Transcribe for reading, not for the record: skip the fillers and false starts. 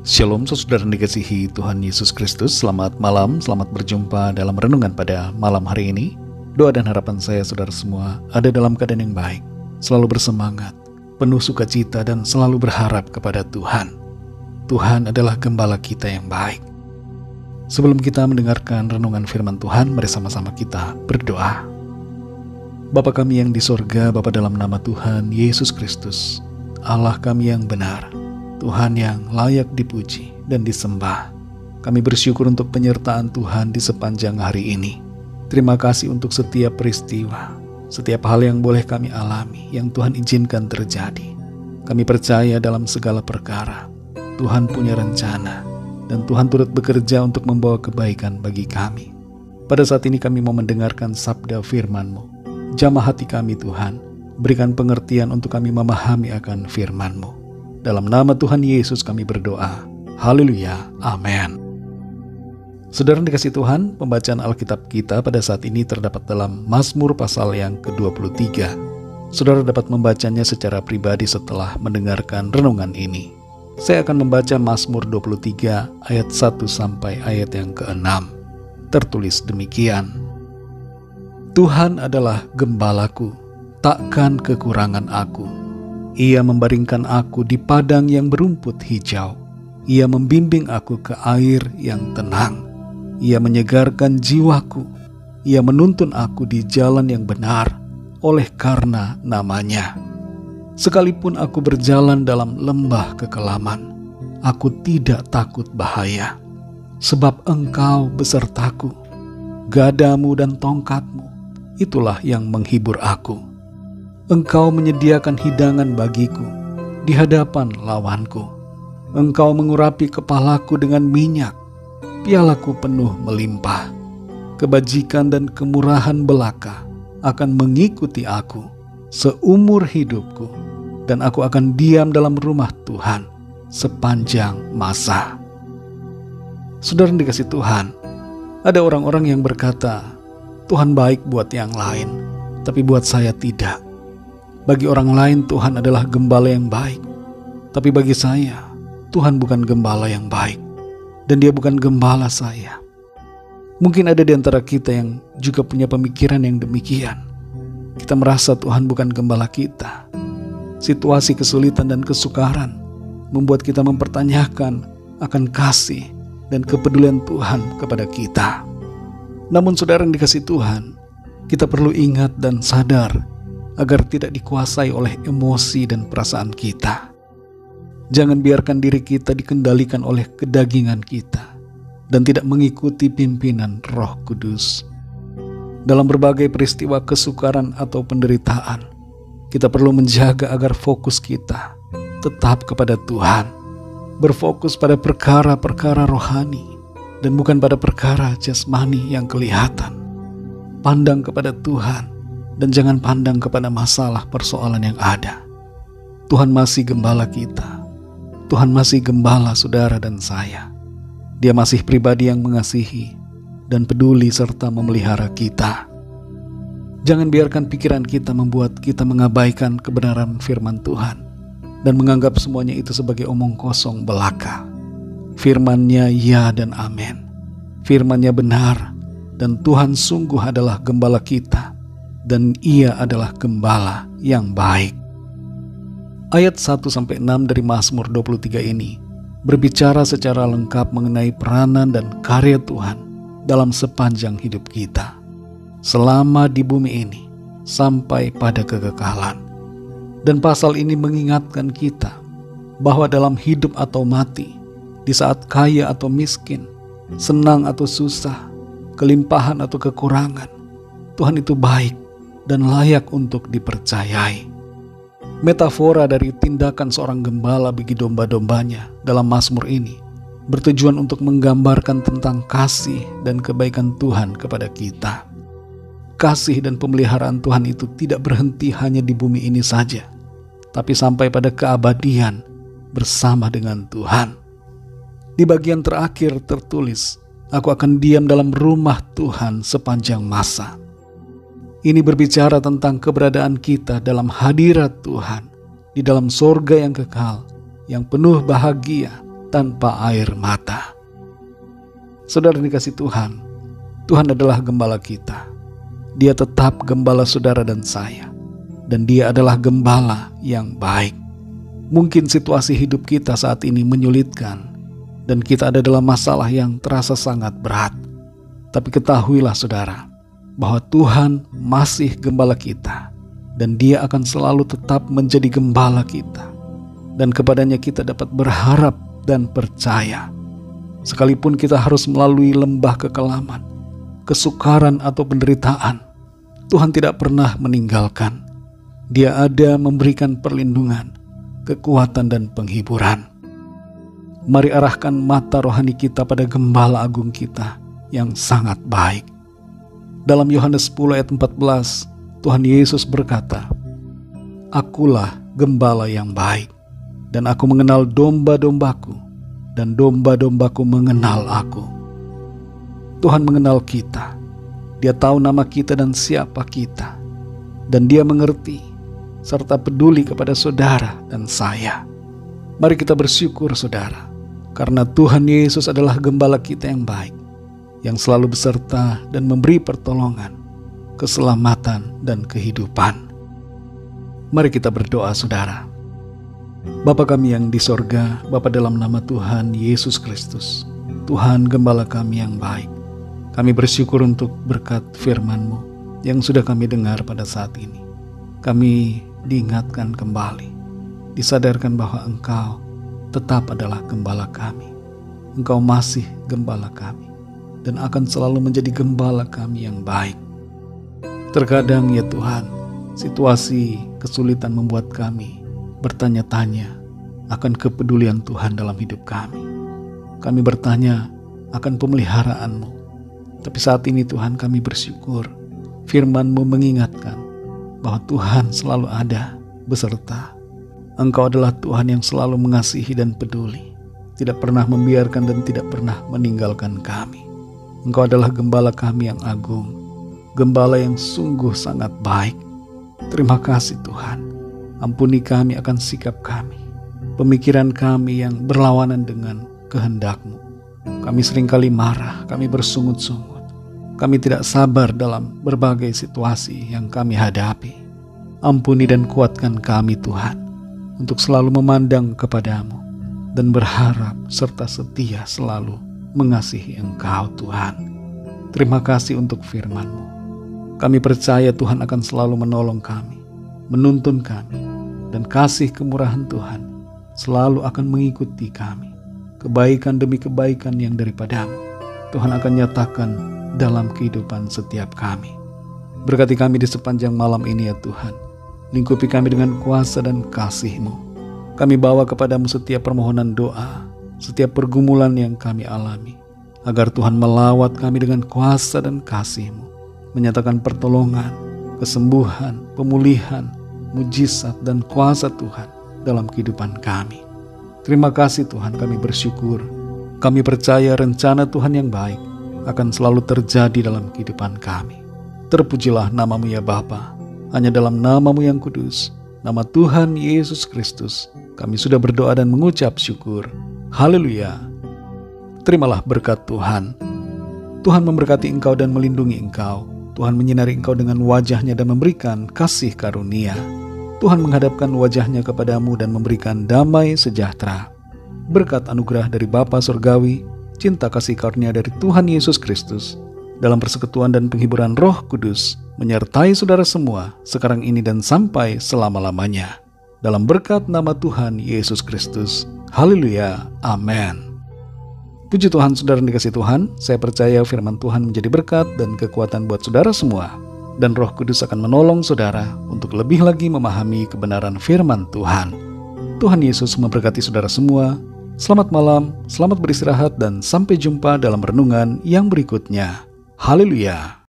Shalom saudara dikasihi Tuhan Yesus Kristus. Selamat malam, selamat berjumpa dalam renungan pada malam hari ini. Doa dan harapan saya saudara semua ada dalam keadaan yang baik, selalu bersemangat, penuh sukacita dan selalu berharap kepada Tuhan. Tuhan adalah gembala kita yang baik. Sebelum kita mendengarkan renungan firman Tuhan, mari sama-sama kita berdoa. Bapa kami yang di sorga, Bapa dalam nama Tuhan Yesus Kristus, Allah kami yang benar, Tuhan yang layak dipuji dan disembah. Kami bersyukur untuk penyertaan Tuhan di sepanjang hari ini. Terima kasih untuk setiap peristiwa, setiap hal yang boleh kami alami, yang Tuhan izinkan terjadi. Kami percaya dalam segala perkara, Tuhan punya rencana, dan Tuhan turut bekerja untuk membawa kebaikan bagi kami. Pada saat ini kami mau mendengarkan sabda firman-Mu. Jamah hati kami Tuhan, berikan pengertian untuk kami memahami akan firman-Mu. Dalam nama Tuhan Yesus kami berdoa. Haleluya. Amin. Saudara dikasih Tuhan, pembacaan Alkitab kita pada saat ini terdapat dalam Mazmur pasal yang ke-23. Saudara dapat membacanya secara pribadi setelah mendengarkan renungan ini. Saya akan membaca Mazmur 23 ayat 1 sampai ayat yang ke-6. Tertulis demikian. Tuhan adalah gembalaku, takkan kekurangan aku. Ia membaringkan aku di padang yang berumput hijau. Ia membimbing aku ke air yang tenang. Ia menyegarkan jiwaku. Ia menuntun aku di jalan yang benar oleh karena namanya. Sekalipun aku berjalan dalam lembah kekelaman, aku tidak takut bahaya. Sebab Engkau besertaku. Gadamu dan tongkatmu, itulah yang menghibur aku. Engkau menyediakan hidangan bagiku di hadapan lawanku. Engkau mengurapi kepalaku dengan minyak, pialaku penuh melimpah. Kebajikan dan kemurahan belaka akan mengikuti aku seumur hidupku, dan aku akan diam dalam rumah Tuhan sepanjang masa. Saudara dikasih Tuhan, ada orang-orang yang berkata, Tuhan baik buat yang lain, tapi buat saya tidak. Bagi orang lain Tuhan adalah gembala yang baik, tapi bagi saya Tuhan bukan gembala yang baik, dan Dia bukan gembala saya. Mungkin ada di antara kita yang juga punya pemikiran yang demikian. Kita merasa Tuhan bukan gembala kita. Situasi kesulitan dan kesukaran membuat kita mempertanyakan akan kasih dan kepedulian Tuhan kepada kita. Namun saudara yang dikasih Tuhan, kita perlu ingat dan sadar agar tidak dikuasai oleh emosi dan perasaan kita. Jangan biarkan diri kita dikendalikan oleh kedagingan kita dan tidak mengikuti pimpinan Roh Kudus. Dalam berbagai peristiwa kesukaran atau penderitaan, kita perlu menjaga agar fokus kita tetap kepada Tuhan, berfokus pada perkara-perkara rohani dan bukan pada perkara jasmani yang kelihatan. Pandang kepada Tuhan dan jangan pandang kepada masalah persoalan yang ada. Tuhan masih gembala kita. Tuhan masih gembala saudara dan saya. Dia masih pribadi yang mengasihi dan peduli serta memelihara kita. Jangan biarkan pikiran kita membuat kita mengabaikan kebenaran firman Tuhan dan menganggap semuanya itu sebagai omong kosong belaka. Firman-Nya ya dan amin. Firman-Nya benar, dan Tuhan sungguh adalah gembala kita, dan Ia adalah gembala yang baik. Ayat 1-6 dari Mazmur 23 ini berbicara secara lengkap mengenai peranan dan karya Tuhan dalam sepanjang hidup kita, selama di bumi ini sampai pada kekekalan. Dan pasal ini mengingatkan kita bahwa dalam hidup atau mati, di saat kaya atau miskin, senang atau susah, kelimpahan atau kekurangan, Tuhan itu baik dan layak untuk dipercayai. Metafora dari tindakan seorang gembala bagi domba-dombanya dalam Mazmur ini bertujuan untuk menggambarkan tentang kasih dan kebaikan Tuhan kepada kita. Kasih dan pemeliharaan Tuhan itu tidak berhenti hanya di bumi ini saja, tapi sampai pada keabadian bersama dengan Tuhan. Di bagian terakhir tertulis, aku akan diam dalam rumah Tuhan sepanjang masa. Ini berbicara tentang keberadaan kita dalam hadirat Tuhan, di dalam sorga yang kekal, yang penuh bahagia, tanpa air mata. Saudara dikasih Tuhan, Tuhan adalah gembala kita. Dia tetap gembala saudara dan saya. Dan Dia adalah gembala yang baik. Mungkin situasi hidup kita saat ini menyulitkan, dan kita ada dalam masalah yang terasa sangat berat. Tapi ketahuilah saudara, bahwa Tuhan masih gembala kita, dan Dia akan selalu tetap menjadi gembala kita. Dan kepadanya kita dapat berharap dan percaya. Sekalipun kita harus melalui lembah kekelaman, kesukaran atau penderitaan, Tuhan tidak pernah meninggalkan. Dia ada memberikan perlindungan, kekuatan dan penghiburan. Mari arahkan mata rohani kita pada gembala agung kita yang sangat baik. Dalam Yohanes 10 ayat 14, Tuhan Yesus berkata, "Akulah gembala yang baik, dan aku mengenal domba-dombaku, dan domba-dombaku mengenal aku." Tuhan mengenal kita. Dia tahu nama kita dan siapa kita. Dan Dia mengerti serta peduli kepada saudara dan saya. Mari kita bersyukur saudara, karena Tuhan Yesus adalah gembala kita yang baik, yang selalu beserta dan memberi pertolongan, keselamatan dan kehidupan. Mari kita berdoa saudara. Bapa kami yang di sorga, Bapa dalam nama Tuhan Yesus Kristus, Tuhan gembala kami yang baik, kami bersyukur untuk berkat firman-Mu yang sudah kami dengar pada saat ini. Kami diingatkan kembali, disadarkan bahwa Engkau tetap adalah gembala kami. Engkau masih gembala kami, dan akan selalu menjadi gembala kami yang baik. Terkadang ya Tuhan, situasi kesulitan membuat kami bertanya-tanya akan kepedulian Tuhan dalam hidup kami. Kami bertanya akan pemeliharaan-Mu. Tapi saat ini Tuhan, kami bersyukur firman-Mu mengingatkan bahwa Tuhan selalu ada beserta. Engkau adalah Tuhan yang selalu mengasihi dan peduli, tidak pernah membiarkan dan tidak pernah meninggalkan kami. Engkau adalah gembala kami yang agung, gembala yang sungguh sangat baik. Terima kasih Tuhan. Ampuni kami akan sikap kami, pemikiran kami yang berlawanan dengan kehendak-Mu. Kami seringkali marah, kami bersungut-sungut. Kami tidak sabar dalam berbagai situasi yang kami hadapi. Ampuni dan kuatkan kami Tuhan, untuk selalu memandang kepada-Mu dan berharap serta setia selalu mengasihi Engkau Tuhan. Terima kasih untuk firman-Mu. Kami percaya Tuhan akan selalu menolong kami, menuntun kami, dan kasih kemurahan Tuhan selalu akan mengikuti kami. Kebaikan demi kebaikan yang daripada-Mu Tuhan akan nyatakan dalam kehidupan setiap kami. Berkati kami di sepanjang malam ini ya Tuhan. Lingkupi kami dengan kuasa dan kasih-Mu. Kami bawa kepada-Mu setiap permohonan doa, setiap pergumulan yang kami alami, agar Tuhan melawat kami dengan kuasa dan kasih-Mu, menyatakan pertolongan, kesembuhan, pemulihan, mujizat dan kuasa Tuhan dalam kehidupan kami. Terima kasih Tuhan, kami bersyukur. Kami percaya rencana Tuhan yang baik akan selalu terjadi dalam kehidupan kami. Terpujilah nama-Mu ya Bapa. Hanya dalam nama-Mu yang kudus, nama Tuhan Yesus Kristus, kami sudah berdoa dan mengucap syukur. Haleluya. Terimalah berkat Tuhan. Tuhan memberkati engkau dan melindungi engkau. Tuhan menyinari engkau dengan wajah-Nya dan memberikan kasih karunia. Tuhan menghadapkan wajah-Nya kepadamu dan memberikan damai sejahtera. Berkat anugerah dari Bapa Surgawi, cinta kasih karunia dari Tuhan Yesus Kristus, dalam persekutuan dan penghiburan Roh Kudus, menyertai saudara semua, sekarang ini dan sampai selama-lamanya. Dalam berkat nama Tuhan Yesus Kristus. Haleluya. Amin. Puji Tuhan saudara yang dikasihi Tuhan, saya percaya firman Tuhan menjadi berkat dan kekuatan buat saudara semua. Dan Roh Kudus akan menolong saudara untuk lebih lagi memahami kebenaran firman Tuhan. Tuhan Yesus memberkati saudara semua. Selamat malam, selamat beristirahat, dan sampai jumpa dalam renungan yang berikutnya. Haleluya.